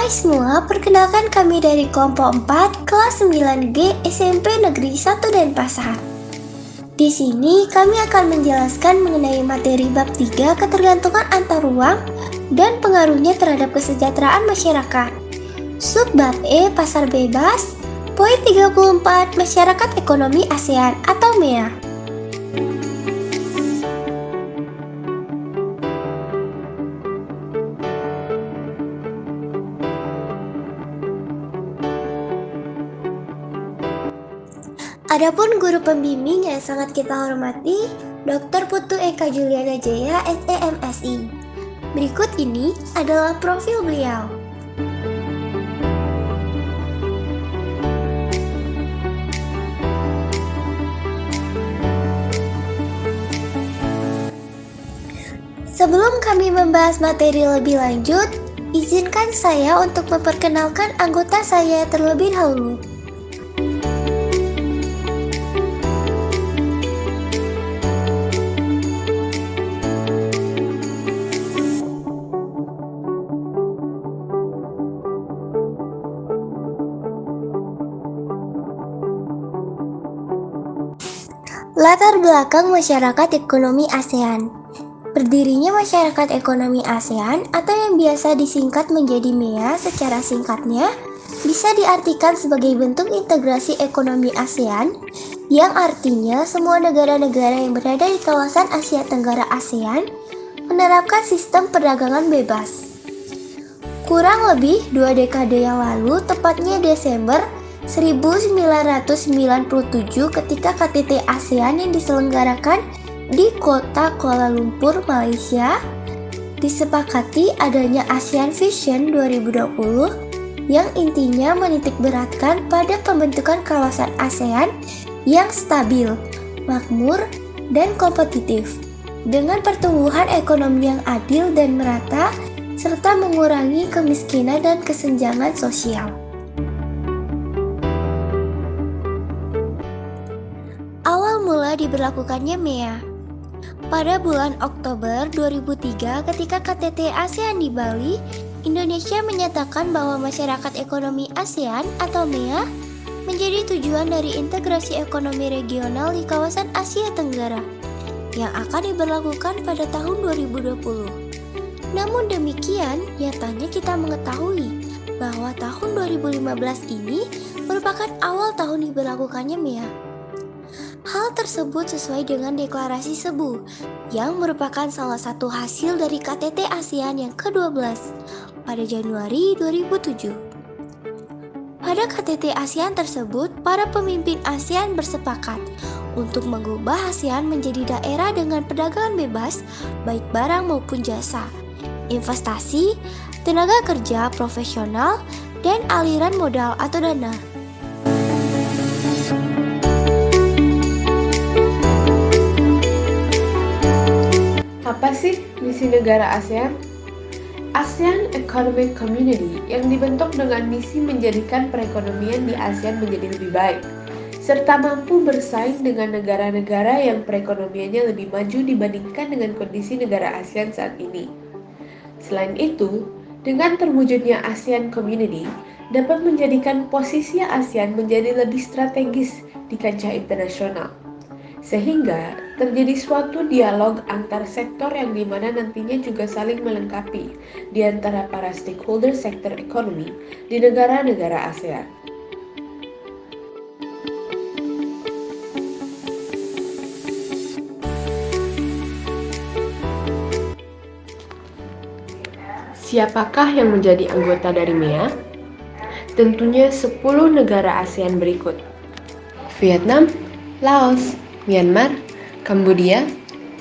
Hai semua, perkenalkan kami dari kelompok 4 kelas 9G SMP Negeri 1 Denpasar. Di sini kami akan menjelaskan mengenai materi bab 3 ketergantungan antar ruang dan pengaruhnya terhadap kesejahteraan masyarakat. Subbab E pasar bebas, poin 34 masyarakat ekonomi ASEAN atau MEA. Adapun guru pembimbing yang sangat kita hormati, Dr. Putu Eka Juliana Jaya, SEMSI. Berikut ini adalah profil beliau. Sebelum kami membahas materi lebih lanjut, izinkan saya untuk memperkenalkan anggota saya terlebih dahulu. Latar belakang masyarakat ekonomi ASEAN. Berdirinya masyarakat ekonomi ASEAN atau yang biasa disingkat menjadi MEA secara singkatnya bisa diartikan sebagai bentuk integrasi ekonomi ASEAN yang artinya semua negara-negara yang berada di kawasan Asia Tenggara ASEAN menerapkan sistem perdagangan bebas. Kurang lebih 2 dekade yang lalu, tepatnya Desember 1997 ketika KTT ASEAN yang diselenggarakan di kota Kuala Lumpur, Malaysia, disepakati adanya ASEAN Vision 2020 yang intinya menitikberatkan pada pembentukan kawasan ASEAN yang stabil, makmur, dan kompetitif dengan pertumbuhan ekonomi yang adil dan merata serta mengurangi kemiskinan dan kesenjangan sosial. Awal mula diberlakukannya MEA. Pada bulan Oktober 2003 ketika KTT ASEAN di Bali, Indonesia menyatakan bahwa masyarakat ekonomi ASEAN atau MEA menjadi tujuan dari integrasi ekonomi regional di kawasan Asia Tenggara yang akan diberlakukan pada tahun 2020. Namun demikian, nyatanya kita mengetahui bahwa tahun 2015 ini merupakan awal tahun diberlakukannya MEA. Hal tersebut sesuai dengan deklarasi Cebu yang merupakan salah satu hasil dari KTT ASEAN yang ke-12 pada Januari 2007. Pada KTT ASEAN tersebut, para pemimpin ASEAN bersepakat untuk mengubah ASEAN menjadi daerah dengan perdagangan bebas baik barang maupun jasa, investasi, tenaga kerja profesional, dan aliran modal atau dana. Apa sih misi negara ASEAN? ASEAN Economic Community yang dibentuk dengan misi menjadikan perekonomian di ASEAN menjadi lebih baik, serta mampu bersaing dengan negara-negara yang perekonomiannya lebih maju dibandingkan dengan kondisi negara ASEAN saat ini. Selain itu, dengan terwujudnya ASEAN Community dapat menjadikan posisi ASEAN menjadi lebih strategis di kancah internasional, sehingga terjadi suatu dialog antar sektor yang dimana nantinya juga saling melengkapi di antara para stakeholder sektor ekonomi di negara-negara ASEAN. Siapakah yang menjadi anggota dari MEA? Tentunya 10 negara ASEAN berikut: Vietnam, Laos, Myanmar, Kambodia,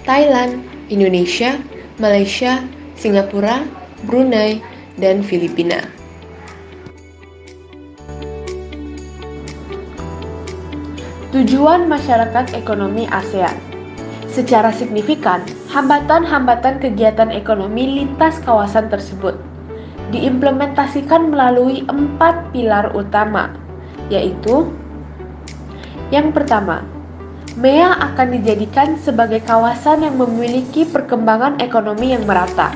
Thailand, Indonesia, Malaysia, Singapura, Brunei, dan Filipina. Tujuan masyarakat ekonomi ASEAN. Secara signifikan, hambatan-hambatan kegiatan ekonomi lintas kawasan tersebut diimplementasikan melalui 4 pilar utama, yaitu: yang pertama, MEA akan dijadikan sebagai kawasan yang memiliki perkembangan ekonomi yang merata,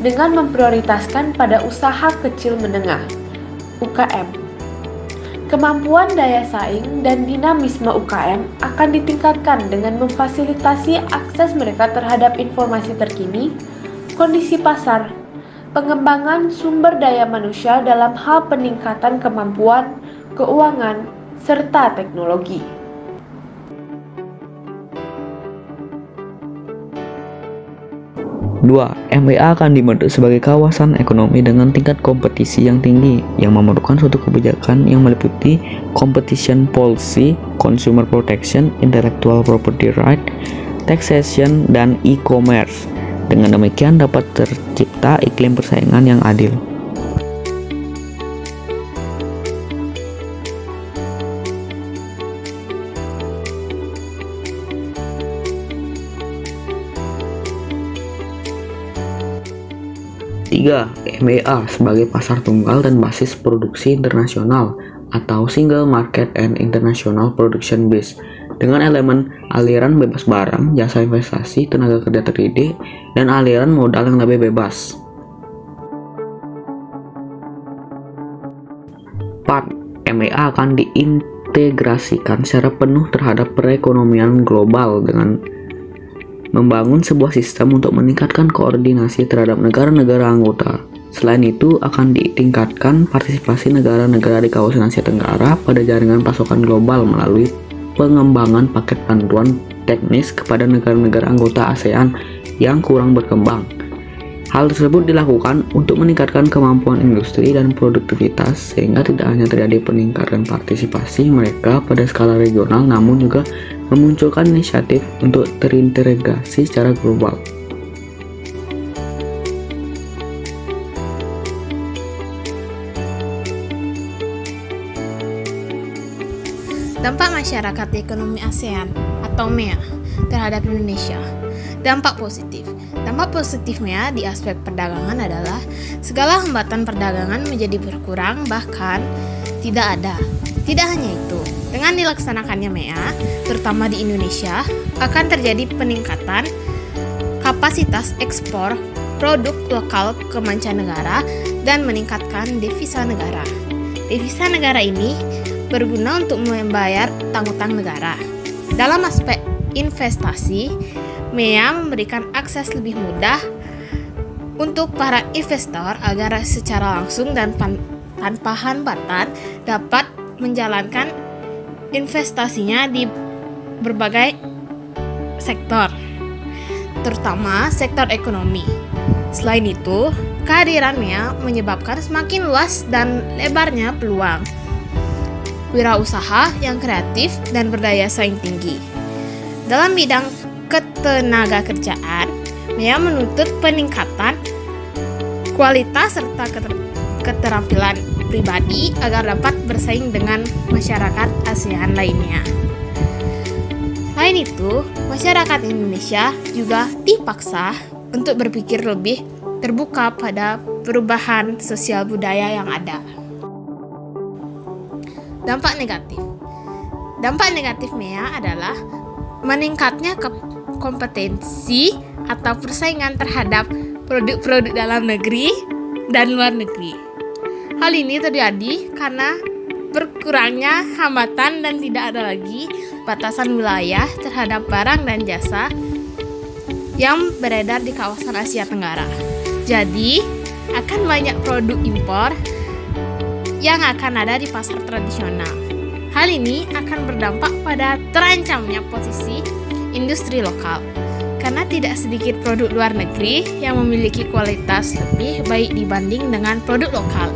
dengan memprioritaskan pada usaha kecil menengah (UKM). Kemampuan daya saing dan dinamisme UKM akan ditingkatkan dengan memfasilitasi akses mereka terhadap informasi terkini, kondisi pasar, pengembangan sumber daya manusia dalam hal peningkatan kemampuan, keuangan, serta teknologi. Dua, MEA akan dibentuk sebagai kawasan ekonomi dengan tingkat kompetisi yang tinggi yang memerlukan suatu kebijakan yang meliputi competition policy, consumer protection, intellectual property right, taxation, dan e-commerce. Dengan demikian dapat tercipta iklim persaingan yang adil. Tiga, MEA sebagai pasar tunggal dan basis produksi internasional atau Single Market and International Production Base dengan elemen aliran bebas barang, jasa investasi, tenaga kerja terdidik, dan aliran modal yang lebih bebas. 4. MEA akan diintegrasikan secara penuh terhadap perekonomian global dengan membangun sebuah sistem untuk meningkatkan koordinasi terhadap negara-negara anggota. Selain itu, akan ditingkatkan partisipasi negara-negara di kawasan Asia Tenggara pada jaringan pasokan global melalui pengembangan paket bantuan teknis kepada negara-negara anggota ASEAN yang kurang berkembang. Hal tersebut dilakukan untuk meningkatkan kemampuan industri dan produktivitas sehingga tidak hanya terjadi peningkatan partisipasi mereka pada skala regional namun juga memunculkan inisiatif untuk terintegrasi secara global. Dampak masyarakat ekonomi ASEAN atau MEA terhadap Indonesia. Dampak positif. Dampak positif MEA di aspek perdagangan adalah segala hambatan perdagangan menjadi berkurang bahkan tidak ada. Tidak hanya itu, dengan dilaksanakannya MEA, terutama di Indonesia, akan terjadi peningkatan kapasitas ekspor produk lokal ke mancanegara dan meningkatkan devisa negara. Devisa negara ini berguna untuk membayar utang-utang negara. Dalam aspek investasi, MEA memberikan akses lebih mudah untuk para investor agar secara langsung dan tanpa hambatan dapat menjalankan investasinya di berbagai sektor, terutama sektor ekonomi. Selain itu, kehadiran MEA menyebabkan semakin luas dan lebarnya peluang wirausaha yang kreatif dan berdaya saing tinggi. Dalam bidang ketenaga kerjaan, MEA menuntut peningkatan kualitas serta keterampilan pribadi agar dapat bersaing dengan masyarakat ASEAN lainnya. Selain itu, masyarakat Indonesia juga dipaksa untuk berpikir lebih terbuka pada perubahan sosial budaya yang ada. Dampak negatif. Dampak negatif MEA adalah meningkatnya kompetensi atau persaingan terhadap produk-produk dalam negeri dan luar negeri. Hal ini terjadi karena berkurangnya hambatan dan tidak ada lagi batasan wilayah terhadap barang dan jasa yang beredar di kawasan Asia Tenggara. Jadi, akan banyak produk impor yang akan ada di pasar tradisional. Hal ini akan berdampak pada terancamnya posisi industri lokal, karena tidak sedikit produk luar negeri yang memiliki kualitas lebih baik dibanding dengan produk lokal.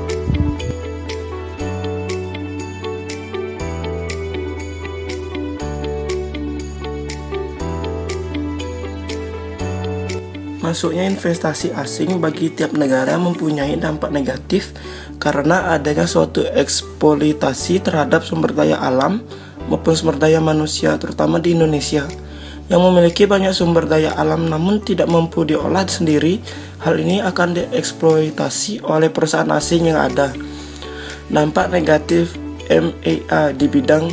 Masuknya investasi asing bagi tiap negara mempunyai dampak negatif karena adanya suatu eksploitasi terhadap sumber daya alam maupun sumber daya manusia, terutama di Indonesia yang memiliki banyak sumber daya alam namun tidak mampu diolah sendiri. Hal ini akan dieksploitasi oleh perusahaan asing yang ada. Dampak negatif MEA di bidang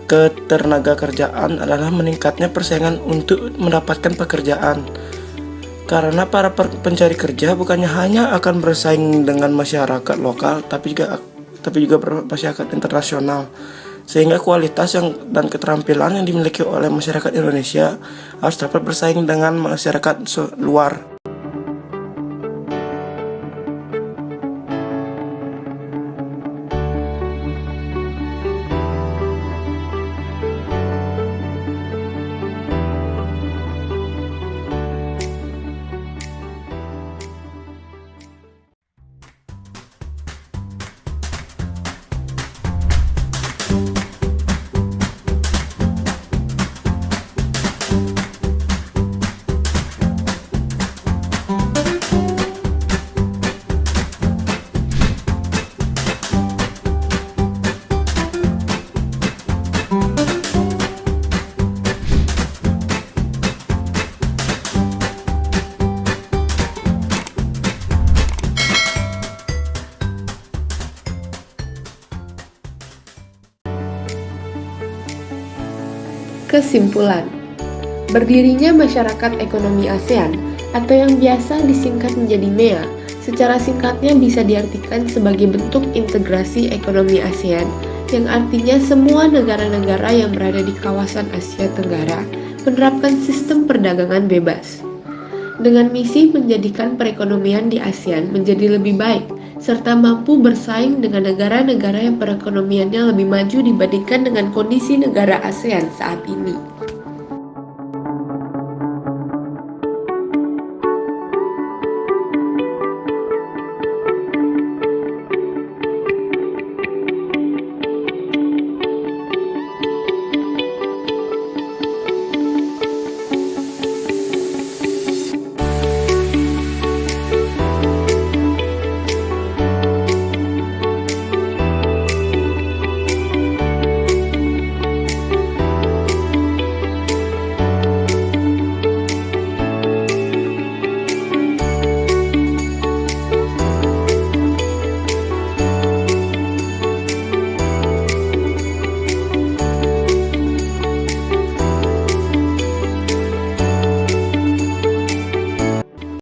ketenaga kerjaan adalah meningkatnya persaingan untuk mendapatkan pekerjaan. Karena para pencari kerja bukannya hanya akan bersaing dengan masyarakat lokal, tapi juga masyarakat internasional. Sehingga kualitas dan keterampilan yang dimiliki oleh masyarakat Indonesia harus dapat bersaing dengan masyarakat luar. Kesimpulan, berdirinya Masyarakat Ekonomi ASEAN atau yang biasa disingkat menjadi MEA, secara singkatnya bisa diartikan sebagai bentuk integrasi ekonomi ASEAN, yang artinya semua negara-negara yang berada di kawasan Asia Tenggara menerapkan sistem perdagangan bebas. Dengan misi menjadikan perekonomian di ASEAN menjadi lebih baik, serta mampu bersaing dengan negara-negara yang perekonomiannya lebih maju dibandingkan dengan kondisi negara ASEAN saat ini.